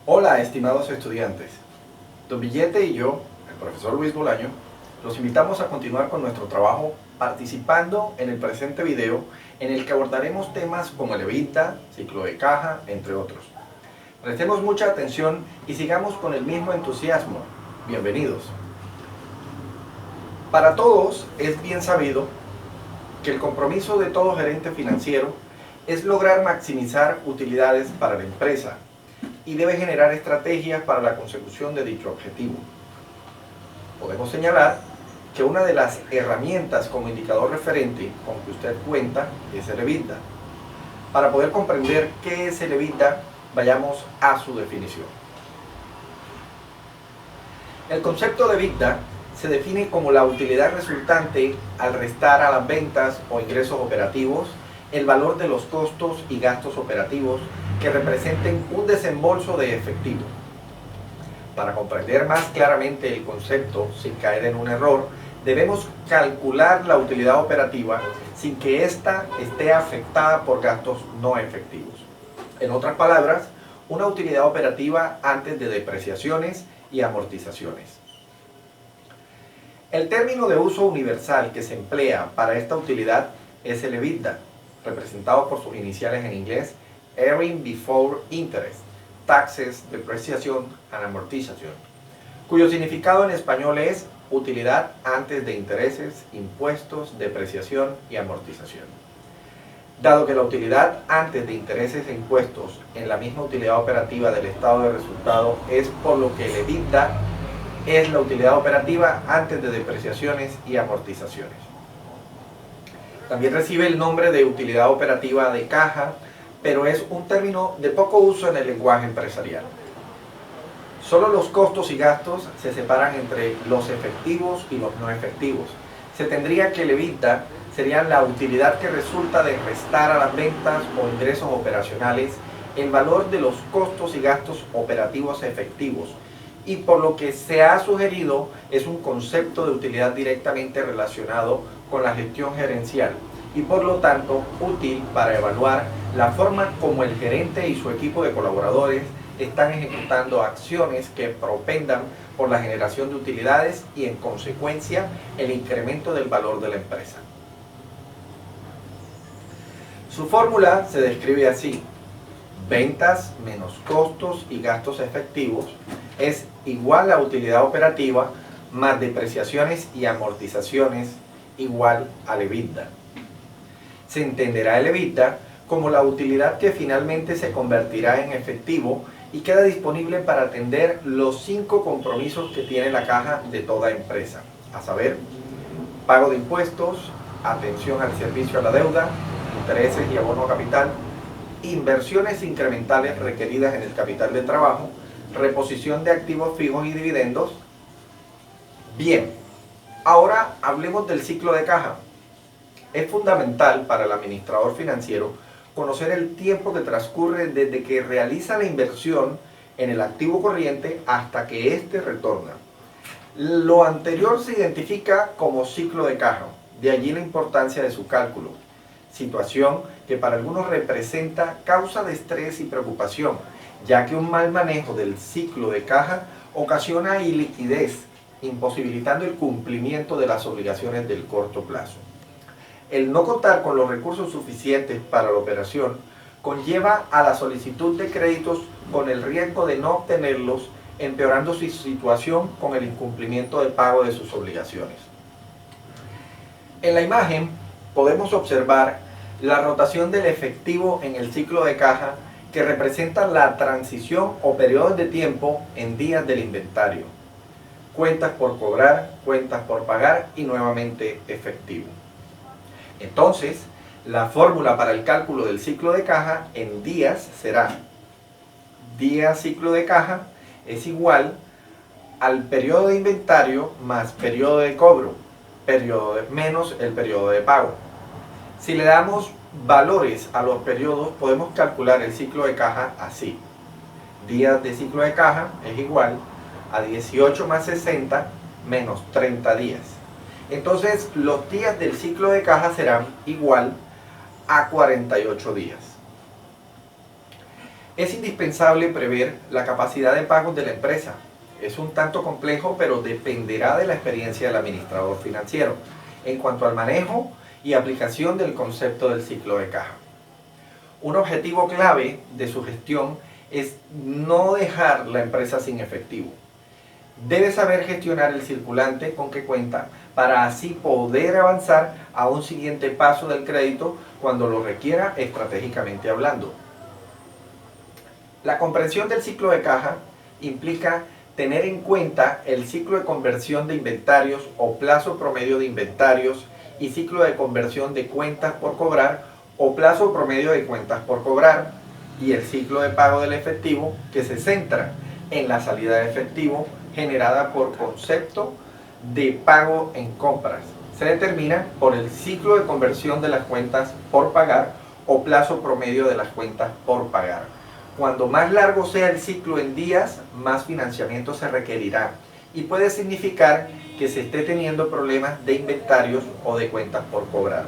Hola, estimados estudiantes. Don Villete y yo, el profesor Luis Bolaño, los invitamos a continuar con nuestro trabajo participando en el presente video en el que abordaremos temas como el EBITDA, ciclo de caja, entre otros. Prestemos mucha atención y sigamos con el mismo entusiasmo. Bienvenidos. Para todos es bien sabido que el compromiso de todo gerente financiero es lograr maximizar utilidades para la empresa y debe generar estrategias para la consecución de dicho objetivo. Podemos señalar que una de las herramientas como indicador referente con que usted cuenta es el EBITDA. Para poder comprender qué es el EBITDA, vayamos a su definición. El concepto de EBITDA se define como la utilidad resultante al restar a las ventas o ingresos operativos el valor de los costos y gastos operativos que representen un desembolso de efectivo. Para comprender más claramente el concepto sin caer en un error, debemos calcular la utilidad operativa sin que ésta esté afectada por gastos no efectivos. En otras palabras, una utilidad operativa antes de depreciaciones y amortizaciones. El término de uso universal que se emplea para esta utilidad es el EBITDA, representado por sus iniciales en inglés, Earnings Before Interest, Taxes, Depreciation and Amortization, cuyo significado en español es utilidad antes de intereses, impuestos, depreciación y amortización. Dado que la utilidad antes de intereses e impuestos en la misma utilidad operativa del estado de resultado es por lo que el EBITDA es la utilidad operativa antes de depreciaciones y amortizaciones. También recibe el nombre de utilidad operativa de caja, pero es un término de poco uso en el lenguaje empresarial. Solo los costos y gastos se separan entre los efectivos y los no efectivos. Se tendría que el EBITDA sería la utilidad que resulta de restar a las ventas o ingresos operacionales el valor de los costos y gastos operativos efectivos, y por lo que se ha sugerido es un concepto de utilidad directamente relacionado con la gestión gerencial y por lo tanto útil para evaluar la forma como el gerente y su equipo de colaboradores están ejecutando acciones que propendan por la generación de utilidades y en consecuencia el incremento del valor de la empresa. Su fórmula se describe así: ventas menos costos y gastos efectivos es igual a utilidad operativa más depreciaciones y amortizaciones igual al EBITDA. Se entenderá el EBITDA como la utilidad que finalmente se convertirá en efectivo y queda disponible para atender los 5 compromisos que tiene la caja de toda empresa, a saber, pago de impuestos, atención al servicio a la deuda, intereses y abono a capital, inversiones incrementales requeridas en el capital de trabajo, reposición de activos fijos y dividendos. Bien, ahora hablemos del ciclo de caja. Es fundamental para el administrador financiero conocer el tiempo que transcurre desde que realiza la inversión en el activo corriente hasta que éste retorna. Lo anterior se identifica como ciclo de caja, de allí la importancia de su cálculo, situación que para algunos representa causa de estrés y preocupación, ya que un mal manejo del ciclo de caja ocasiona iliquidez, imposibilitando el cumplimiento de las obligaciones del corto plazo. El no contar con los recursos suficientes para la operación conlleva a la solicitud de créditos con el riesgo de no obtenerlos, empeorando su situación con el incumplimiento de pago de sus obligaciones. En la imagen podemos observar la rotación del efectivo en el ciclo de caja, que representa la transición o periodos de tiempo en días del inventario, cuentas por cobrar, cuentas por pagar y nuevamente efectivo. Entonces, la fórmula para el cálculo del ciclo de caja en días será: día ciclo de caja es igual al periodo de inventario más periodo de cobro, menos el periodo de pago. Si le damos valores a los periodos, podemos calcular el ciclo de caja así: días de ciclo de caja es igual a 18 más 60 menos 30 días. Entonces los días del ciclo de caja serán igual a 48 días. Es indispensable prever la capacidad de pagos de la empresa. Es un tanto complejo, pero dependerá de la experiencia del administrador financiero en cuanto al manejo y aplicación del concepto del ciclo de caja. Un objetivo clave de su gestión es no dejar la empresa sin efectivo. Debe saber gestionar el circulante con que cuenta para así poder avanzar a un siguiente paso del crédito cuando lo requiera estratégicamente hablando. La comprensión del ciclo de caja implica tener en cuenta el ciclo de conversión de inventarios o plazo promedio de inventarios y ciclo de conversión de cuentas por cobrar o plazo promedio de cuentas por cobrar y el ciclo de pago del efectivo que se centra en la salida de efectivo generada por concepto de pago en compras. Se determina por el ciclo de conversión de las cuentas por pagar o plazo promedio de las cuentas por pagar. Cuando más largo sea el ciclo en días, más financiamiento se requerirá y puede significar que se esté teniendo problemas de inventarios o de cuentas por cobrar.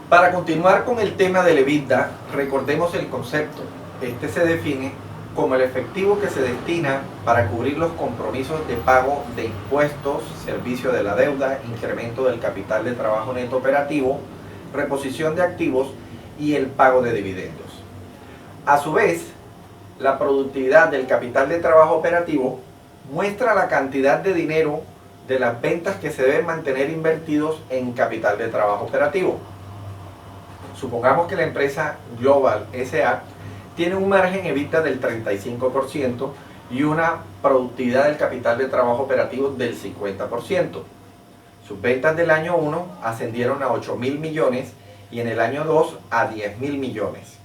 Para continuar con el tema del EBITDA, recordemos el concepto. Este se define como el efectivo que se destina para cubrir los compromisos de pago de impuestos, servicio de la deuda, incremento del capital de trabajo neto operativo, reposición de activos y el pago de dividendos. A su vez, la productividad del capital de trabajo operativo muestra la cantidad de dinero de las ventas que se deben mantener invertidos en capital de trabajo operativo. Supongamos que la empresa Global S.A. tiene un margen EBITDA del 35% y una productividad del capital de trabajo operativo del 50%. Sus ventas del año 1 ascendieron a 8.000 millones y en el año 2 a 10.000 millones.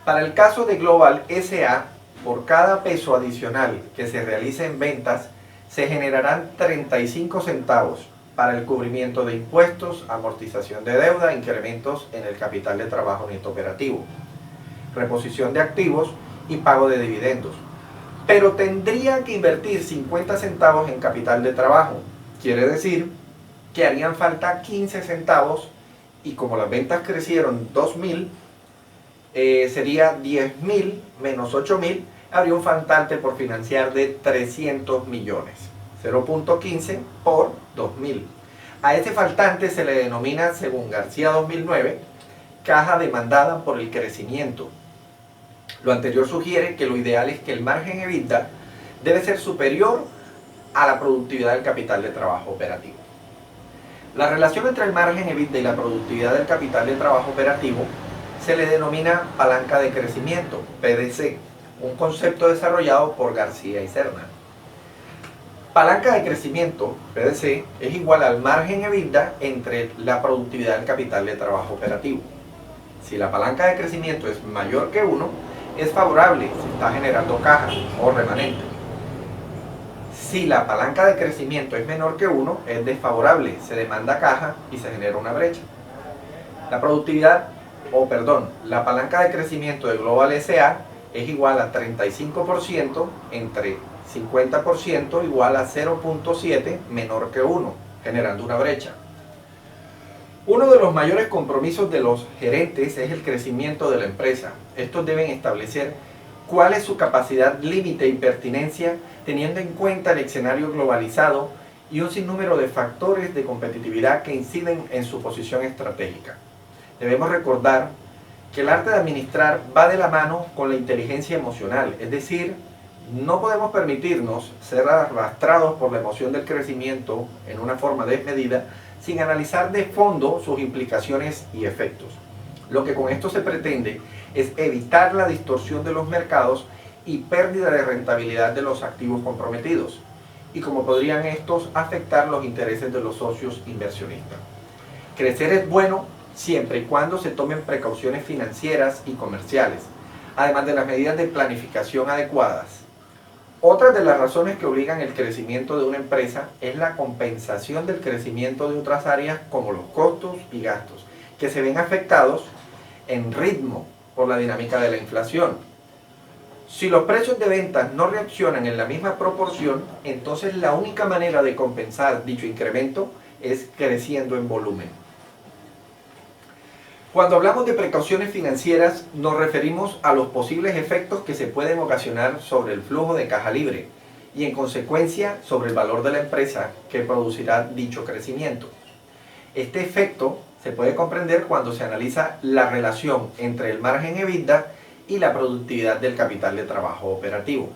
Para el caso de Global S.A., por cada peso adicional que se realice en ventas, se generarán 35 centavos para el cubrimiento de impuestos, amortización de deuda, incrementos en el capital de trabajo neto operativo, reposición de activos y pago de dividendos. Pero tendrían que invertir 50 centavos en capital de trabajo. Quiere decir que harían falta 15 centavos y como las ventas crecieron 2.000, sería 10.000 menos 8.000, habría un faltante por financiar de 300 millones. 0.15 por 2.000. A ese faltante se le denomina, según García 2009, caja demandada por el crecimiento. Lo anterior sugiere que lo ideal es que el margen EBITDA debe ser superior a la productividad del capital de trabajo operativo. La relación entre el margen EBITDA y la productividad del capital de trabajo operativo se le denomina palanca de crecimiento, PDC, un concepto desarrollado por García y Serna. Palanca de crecimiento, PDC, es igual al margen EBITDA entre la productividad del capital de trabajo operativo. Si la palanca de crecimiento es mayor que 1, es favorable, se está generando caja o remanente. Si la palanca de crecimiento es menor que 1, es desfavorable, se demanda caja y se genera una brecha. La palanca de crecimiento de Global S.A. es igual a 35% entre 50% igual a 0.7 menor que 1, generando una brecha. Uno de los mayores compromisos de los gerentes es el crecimiento de la empresa. Estos deben establecer cuál es su capacidad límite y pertinencia teniendo en cuenta el escenario globalizado y un sinnúmero de factores de competitividad que inciden en su posición estratégica. Debemos recordar que el arte de administrar va de la mano con la inteligencia emocional, es decir, no podemos permitirnos ser arrastrados por la emoción del crecimiento en una forma desmedida sin analizar de fondo sus implicaciones y efectos. Lo que con esto se pretende es evitar la distorsión de los mercados y pérdida de rentabilidad de los activos comprometidos, y cómo podrían estos afectar los intereses de los socios inversionistas. Crecer es bueno siempre y cuando se tomen precauciones financieras y comerciales, además de las medidas de planificación adecuadas. Otra de las razones que obligan el crecimiento de una empresa es la compensación del crecimiento de otras áreas como los costos y gastos, que se ven afectados en ritmo por la dinámica de la inflación. Si los precios de ventas no reaccionan en la misma proporción, entonces la única manera de compensar dicho incremento es creciendo en volumen. Cuando hablamos de precauciones financieras, nos referimos a los posibles efectos que se pueden ocasionar sobre el flujo de caja libre y en consecuencia sobre el valor de la empresa que producirá dicho crecimiento. Este efecto se puede comprender cuando se analiza la relación entre el margen EBITDA y la productividad del capital de trabajo operativo.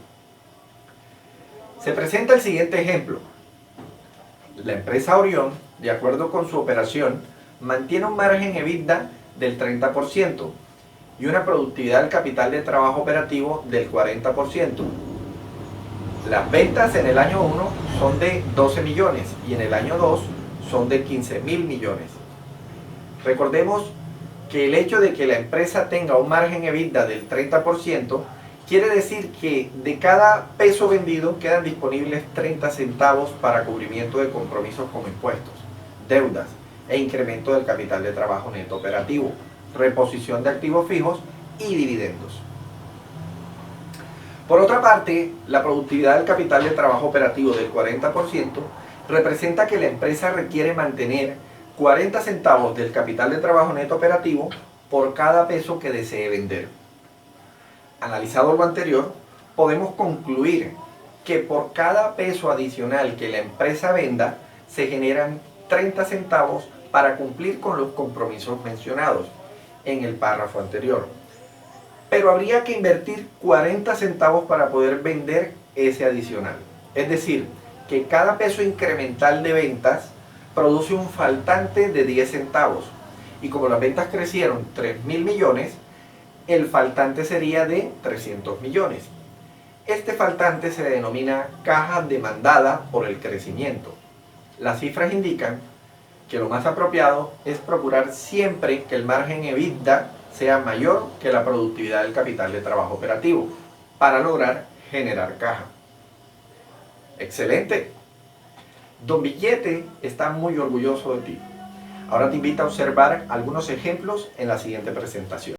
Se presenta el siguiente ejemplo. La empresa Orión, de acuerdo con su operación, mantiene un margen EBITDA del 30% y una productividad del capital de trabajo operativo del 40%. Las ventas en el año 1 son de 12 millones y en el año 2 son de 15.000 millones. Recordemos que el hecho de que la empresa tenga un margen EBITDA del 30% quiere decir que de cada peso vendido quedan disponibles 30 centavos para cubrimiento de compromisos como impuestos, deudas e incremento del capital de trabajo neto operativo, reposición de activos fijos y dividendos. Por otra parte, la productividad del capital de trabajo operativo del 40% representa que la empresa requiere mantener 40 centavos del capital de trabajo neto operativo por cada peso que desee vender. Analizado lo anterior, podemos concluir que por cada peso adicional que la empresa venda, se generan 30 centavos para cumplir con los compromisos mencionados en el párrafo anterior. Pero habría que invertir 40 centavos para poder vender ese adicional. Es decir, que cada peso incremental de ventas produce un faltante de 10 centavos. Y como las ventas crecieron 3.000 millones, el faltante sería de 300 millones. Este faltante se denomina caja demandada por el crecimiento. Las cifras indican que lo más apropiado es procurar siempre que el margen EBITDA sea mayor que la productividad del capital de trabajo operativo para lograr generar caja. ¡Excelente! Don Billete está muy orgulloso de ti. Ahora te invito a observar algunos ejemplos en la siguiente presentación.